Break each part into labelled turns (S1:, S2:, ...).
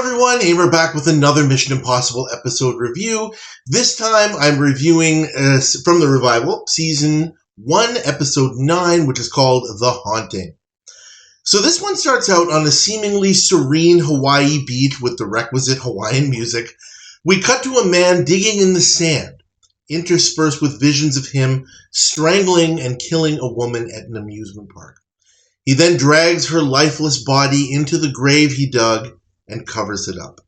S1: everyone, Aimer back with another Mission Impossible episode review. This time I'm reviewing from the revival, Season 1, Episode 9, which is called The Haunting. So this one starts out on a seemingly serene Hawaii beach with the requisite Hawaiian music. We cut to a man digging in the sand, interspersed with visions of him strangling and killing a woman at an amusement park. He then drags her lifeless body into the grave he dug and covers it up.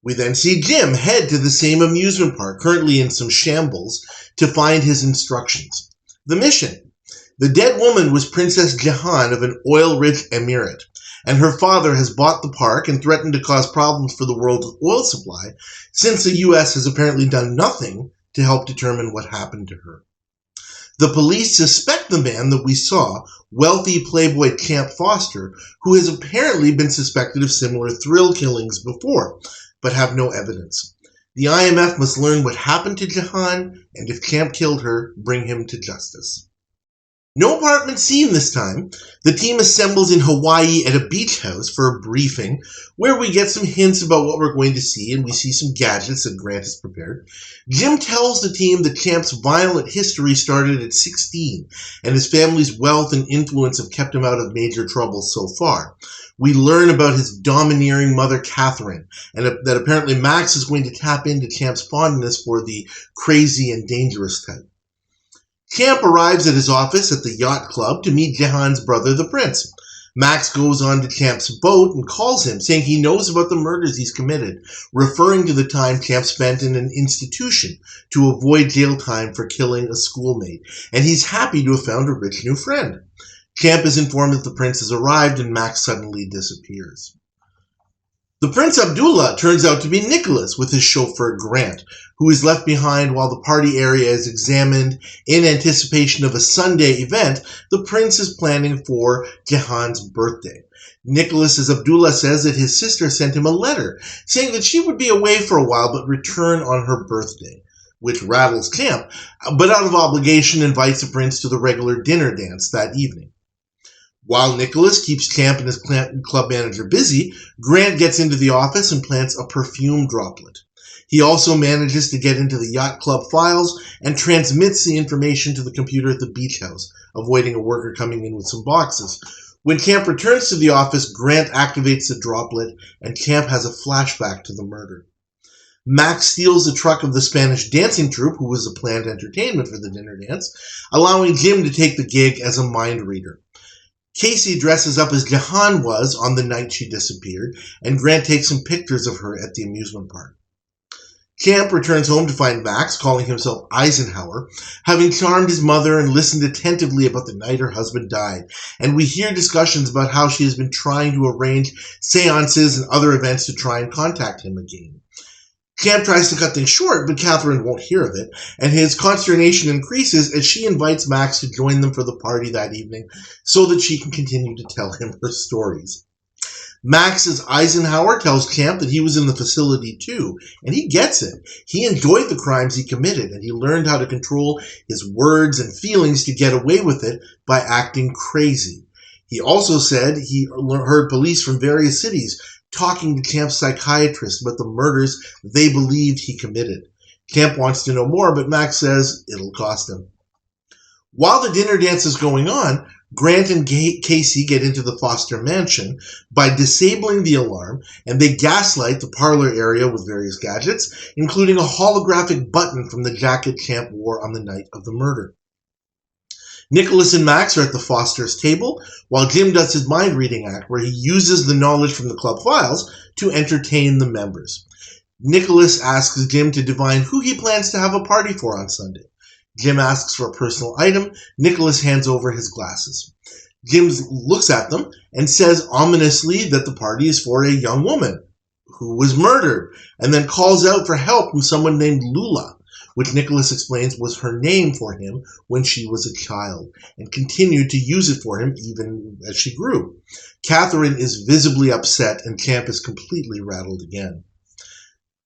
S1: We then see Jim head to the same amusement park, currently in some shambles, to find his instructions. The mission. The dead woman was Princess Jahan of an oil-rich emirate, and her father has bought the park and threatened to cause problems for the world's oil supply, since the U.S. has apparently done nothing to help determine what happened to her. The police suspect the man that we saw, wealthy playboy Champ Foster, who has apparently been suspected of similar thrill killings before, but have no evidence. The IMF must learn what happened to Jahan, and if Champ killed her, bring him to justice. No apartment scene this time. The team assembles in Hawaii at a beach house for a briefing, where we get some hints about what we're going to see, and we see some gadgets that Grant has prepared. Jim tells the team that Champ's violent history started at 16, and his family's wealth and influence have kept him out of major trouble so far. We learn about his domineering mother, Catherine, and that apparently Max is going to tap into Champ's fondness for the crazy and dangerous type. Champ arrives at his office at the yacht club to meet Jahan's brother, the prince. Max goes on to Champ's boat and calls him, saying he knows about the murders he's committed, referring to the time Champ spent in an institution to avoid jail time for killing a schoolmate, and he's happy to have found a rich new friend. Champ is informed that the prince has arrived, and Max suddenly disappears. The Prince Abdullah turns out to be Nicholas with his chauffeur Grant, who is left behind while the party area is examined in anticipation of a Sunday event the prince is planning for Jahan's birthday. Nicholas, as Abdullah says, that his sister sent him a letter saying that she would be away for a while but return on her birthday, which rattles Champ, but out of obligation invites the prince to the regular dinner dance that evening. While Nicholas keeps Champ and his club manager busy, Grant gets into the office and plants a perfume droplet. He also manages to get into the yacht club files and transmits the information to the computer at the beach house, avoiding a worker coming in with some boxes. When Champ returns to the office, Grant activates the droplet, and Champ has a flashback to the murder. Max steals the truck of the Spanish dancing troupe, who was a planned entertainment for the dinner dance, allowing Jim to take the gig as a mind reader. Casey dresses up as Jahan was on the night she disappeared, and Grant takes some pictures of her at the amusement park. Champ returns home to find Max, calling himself Eisenhower, having charmed his mother and listened attentively about the night her husband died, and we hear discussions about how she has been trying to arrange seances and other events to try and contact him again. Champ tries to cut things short, but Catherine won't hear of it, and his consternation increases as she invites Max to join them for the party that evening so that she can continue to tell him her stories. Max, as Eisenhower, tells Champ that he was in the facility too, and he gets it. He enjoyed the crimes he committed, and he learned how to control his words and feelings to get away with it by acting crazy. He also said he heard police from various cities talking to Champ's psychiatrist about the murders they believed he committed. Champ wants to know more, but Max says it'll cost him. While the dinner dance is going on, Grant and Casey get into the Foster mansion by disabling the alarm, and they gaslight the parlor area with various gadgets, including a holographic button from the jacket Champ wore on the night of the murder. Nicholas and Max are at the Foster's table, while Jim does his mind-reading act, where he uses the knowledge from the club files to entertain the members. Nicholas asks Jim to divine who he plans to have a party for on Sunday. Jim asks for a personal item. Nicholas hands over his glasses. Jim looks at them and says ominously that the party is for a young woman who was murdered, and then calls out for help from someone named Lula, which Nicholas explains was her name for him when she was a child, and continued to use it for him even as she grew. Catherine is visibly upset, and Champ is completely rattled again.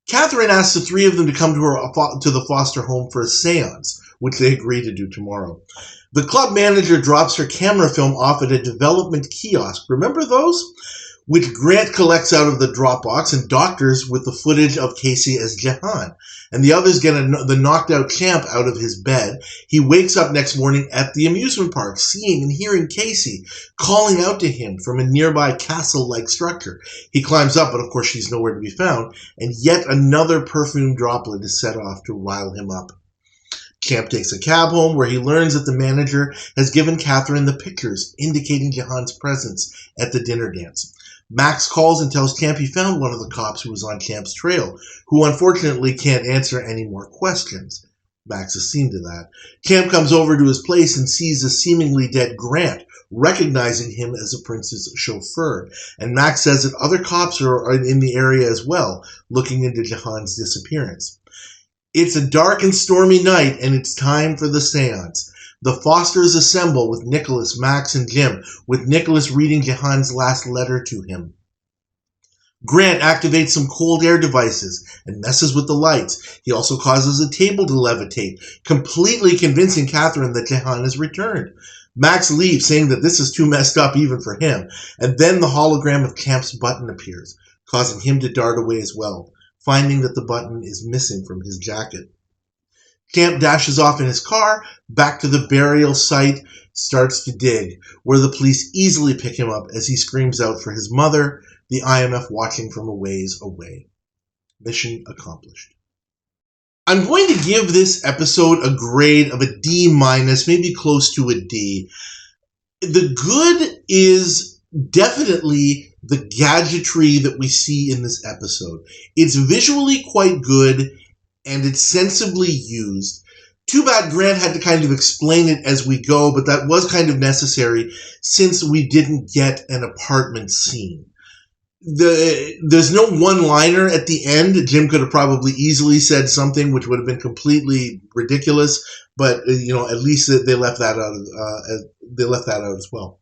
S1: Catherine asks the three of them to come to the Foster home for a seance, which they agree to do tomorrow. The club manager drops her camera film off at a development kiosk. Remember those? which Grant collects out of the Dropbox and doctors with the footage of Casey as Jahan. And the others get the knocked out Champ out of his bed. He wakes up next morning at the amusement park, seeing and hearing Casey calling out to him from a nearby castle-like structure. He climbs up, but of course she's nowhere to be found, and yet another perfume droplet is set off to rile him up. Champ takes a cab home where he learns that the manager has given Catherine the pictures indicating Jahan's presence at the dinner dance. Max calls and tells Champ he found one of the cops who was on Champ's trail, who unfortunately can't answer any more questions. Max has seen to that. Champ comes over to his place and sees a seemingly dead Grant, recognizing him as the prince's chauffeur. And Max says that other cops are in the area as well, looking into Jahan's disappearance. It's a dark and stormy night, and it's time for the seance. The Fosters assemble with Nicholas, Max, and Jim, with Nicholas reading Jahan's last letter to him. Grant activates some cold air devices and messes with the lights. He also causes a table to levitate, completely convincing Catherine that Jahan has returned. Max leaves, saying that this is too messed up even for him, and then the hologram of Champ's button appears, causing him to dart away as well, finding that the button is missing from his jacket. Champ dashes off in his car, back to the burial site, starts to dig, where the police easily pick him up as he screams out for his mother, the IMF watching from a ways away. Mission accomplished. I'm going to give this episode a grade of a D-, maybe close to a D. The good is definitely the gadgetry that we see in this episode. It's visually quite good, and it's sensibly used. Too bad Grant had to kind of explain it as we go, but that was kind of necessary since we didn't get an apartment scene. There's no one-liner at the end. Jim could have probably easily said something which would have been completely ridiculous, but at least they left that out as well.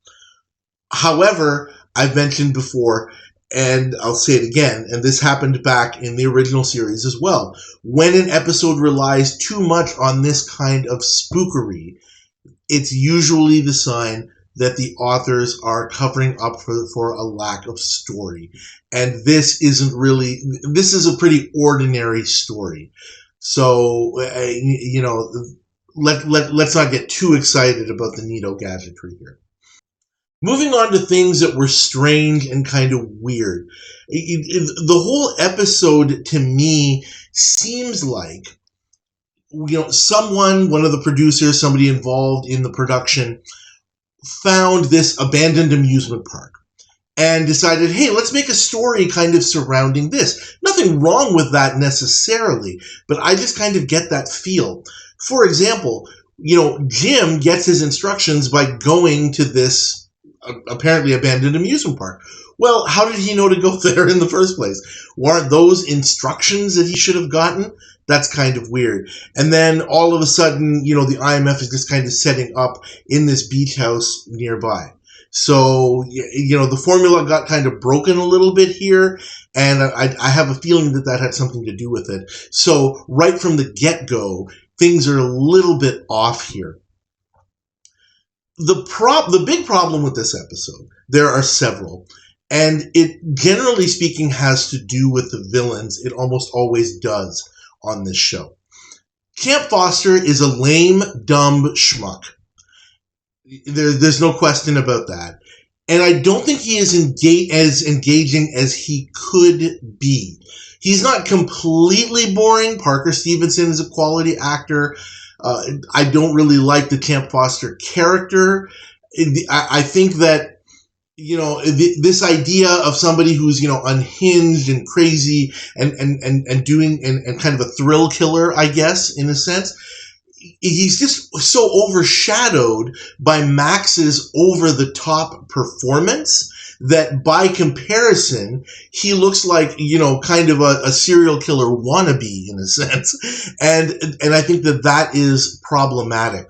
S1: However, I've mentioned before, and I'll say it again, and this happened back in the original series as well. When an episode relies too much on this kind of spookery, it's usually the sign that the authors are covering up for a lack of story. And this is a pretty ordinary story. So, let's not get too excited about the neato gadgetry here. Moving on to things that were strange and kind of weird. The whole episode, to me, seems like, one of the producers, somebody involved in the production, found this abandoned amusement park and decided, hey, let's make a story kind of surrounding this. Nothing wrong with that necessarily, but I just kind of get that feel. For example, Jim gets his instructions by going to this apparently abandoned amusement park. Well, how did he know to go there in the first place? Weren't those instructions that he should have gotten? That's kind of weird. And then all of a sudden, the IMF is just kind of setting up in this beach house nearby. So, the formula got kind of broken a little bit here, and I have a feeling that had something to do with it. So, right from the get-go, things are a little bit off here. The big problem with this episode, there are several, and it, generally speaking, has to do with the villains. It almost always does on this show. Champ Foster is a lame, dumb schmuck. There's no question about that. And I don't think he is as engaging as he could be. He's not completely boring. Parker Stevenson is a quality actor. I don't really like the Champ Foster character. I think that, this idea of somebody who's, unhinged and crazy and doing and kind of a thrill killer, I guess, in a sense, he's just so overshadowed by Max's over-the-top performance that by comparison, he looks like, kind of a serial killer wannabe in a sense. And I think that is problematic.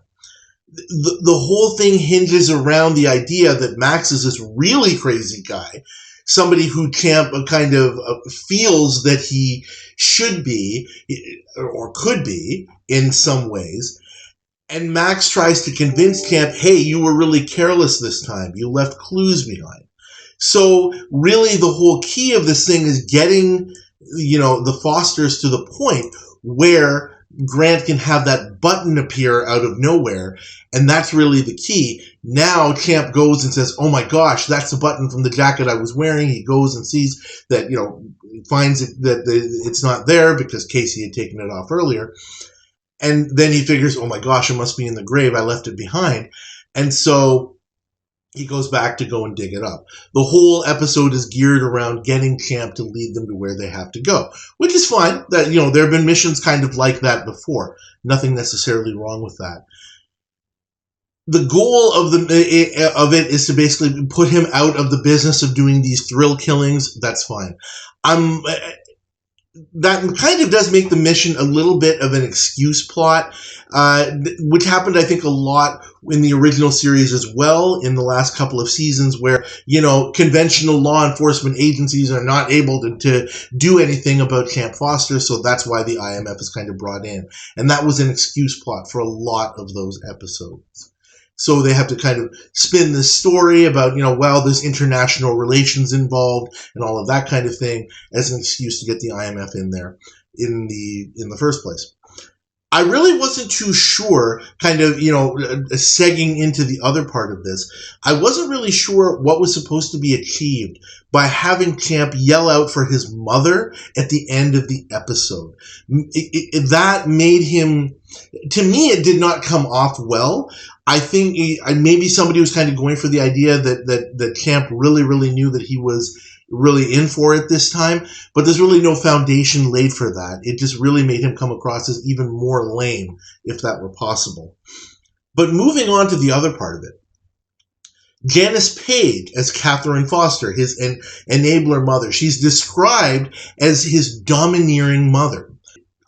S1: The whole thing hinges around the idea that Max is this really crazy guy, somebody who Champ kind of feels that he should be or could be in some ways. And Max tries to convince Champ, hey, you were really careless this time. You left clues behind. So really the whole key of this thing is getting, the Fosters to the point where Grant can have that button appear out of nowhere, and that's really the key. Now Champ goes and says, oh my gosh, that's the button from the jacket I was wearing. He goes and sees that, finds that it's not there because Casey had taken it off earlier. And then he figures, oh my gosh, it must be in the grave. I left it behind. And so he goes back to go and dig it up. The whole episode is geared around getting Champ to lead them to where they have to go, which is fine. That, there have been missions kind of like that before. Nothing necessarily wrong with that. The goal of it is to basically put him out of the business of doing these thrill killings. That's fine. That kind of does make the mission a little bit of an excuse plot, which happened, I think, a lot in the original series as well in the last couple of seasons where, conventional law enforcement agencies are not able to do anything about Champ Foster, so that's why the IMF is kind of brought in. And that was an excuse plot for a lot of those episodes. So they have to kind of spin this story about, there's international relations involved and all of that kind of thing as an excuse to get the IMF in there in the first place. I really wasn't too sure, kind of, segging into the other part of this. I wasn't really sure what was supposed to be achieved by having Champ yell out for his mother at the end of the episode. That made him, to me, it did not come off well. I think maybe somebody was kind of going for the idea that Champ really, really knew that he was really in for it this time, but there's really no foundation laid for that. It just really made him come across as even more lame, if that were possible. But moving on to the other part of it, Janice Page as Catherine Foster, his enabler mother. She's described as his domineering mother.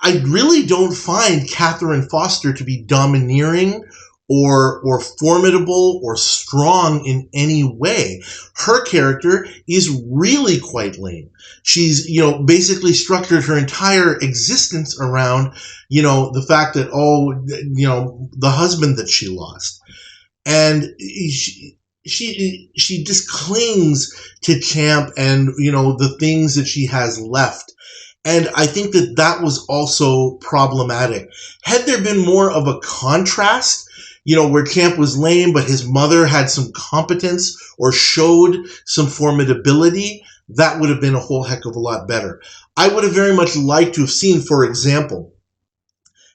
S1: I really don't find Catherine Foster to be domineering or formidable or strong in any way. Her character is really quite lame. She's, basically structured her entire existence around, the fact that, the husband that she lost. And she just clings to Champ and, the things that she has left. And I think that was also problematic. Had there been more of a contrast, where Champ was lame, but his mother had some competence or showed some formidability, that would have been a whole heck of a lot better. I would have very much liked to have seen, for example,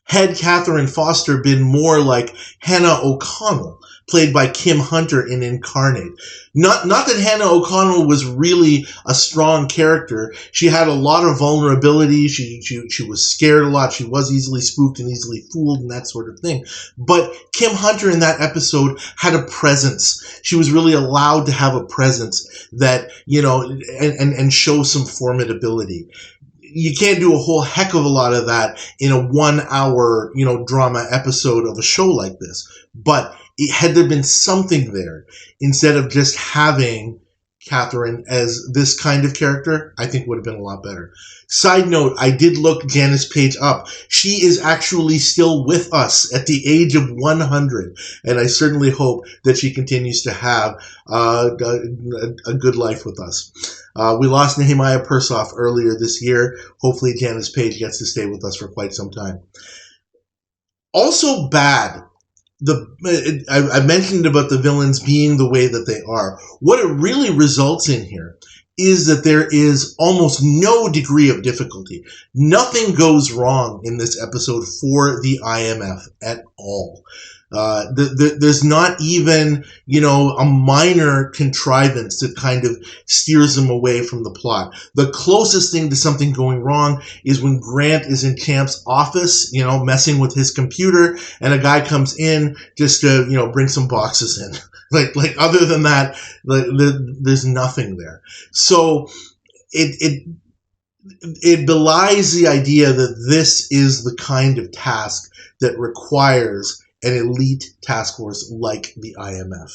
S1: had Catherine Foster been more like Hannah O'Connell, played by Kim Hunter in Incarnate. Not that Hannah O'Connell was really a strong character. She had a lot of vulnerability. She was scared a lot. She was easily spooked and easily fooled and that sort of thing. But Kim Hunter in that episode had a presence. She was really allowed to have a presence that, and show some formidability. You can't do a whole heck of a lot of that in a 1 hour, drama episode of a show like this. But had there been something there, instead of just having Catherine as this kind of character, I think would have been a lot better. Side note, I did look Janice Page up. She is actually still with us at the age of 100, and I certainly hope that she continues to have a good life with us. We lost Nehemiah Persoff earlier this year. Hopefully Janice Page gets to stay with us for quite some time. Also bad. I mentioned about the villains being the way that they are. What it really results in here is that there is almost no degree of difficulty. Nothing goes wrong in this episode for the IMF at all. There's not even, a minor contrivance that kind of steers them away from the plot. The closest thing to something going wrong is when Grant is in Champ's office, messing with his computer, and a guy comes in just to, bring some boxes in. Like other than that, there's nothing there. So it belies the idea that this is the kind of task that requires an elite task force like the IMF.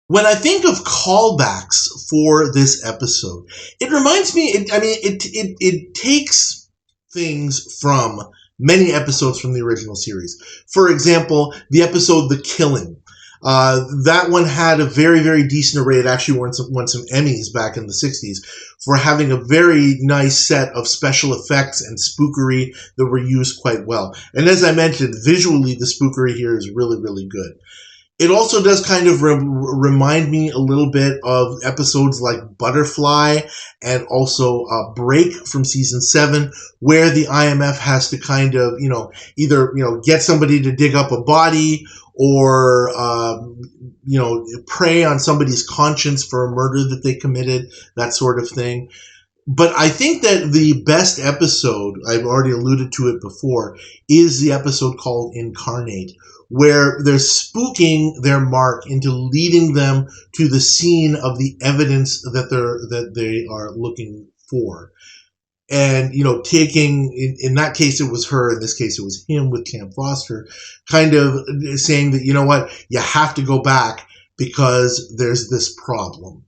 S1: When I think of callbacks for this episode, it reminds me, it takes things from many episodes from the original series. For example, the episode The Killing. That one had a very, very decent array. It actually won some Emmys back in the 60s for having a very nice set of special effects and spookery that were used quite well. And as I mentioned, visually, the spookery here is really, really good. It also does kind of remind me a little bit of episodes like Butterfly and also Break from season 7, where the IMF has to kind of, either, get somebody to dig up a body or, prey on somebody's conscience for a murder that they committed, that sort of thing. But I think that the best episode, I've already alluded to it before, is the episode called Incarnate, where they're spooking their mark into leading them to the scene of the evidence that they are looking for. And, taking, in that case it was her, in this case it was him with Cam Foster, kind of saying that, you know what, you have to go back because there's this problem.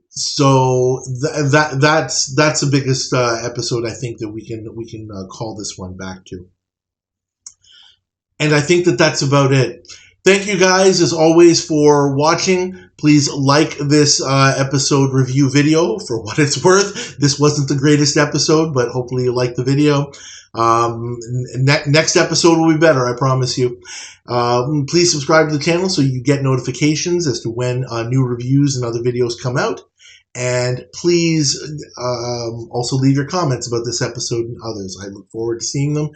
S1: So that's the biggest episode I think that we can call this one back to. And I think that that's about it. Thank you guys, as always, for watching. Please like this episode review video for what it's worth. This wasn't the greatest episode, but hopefully you like the video. Next episode will be better, I promise you. Please subscribe to the channel so you get notifications as to when new reviews and other videos come out. And please also leave your comments about this episode and others. I look forward to seeing them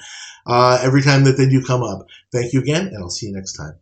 S1: every time that they do come up. Thank you again, and I'll see you next time.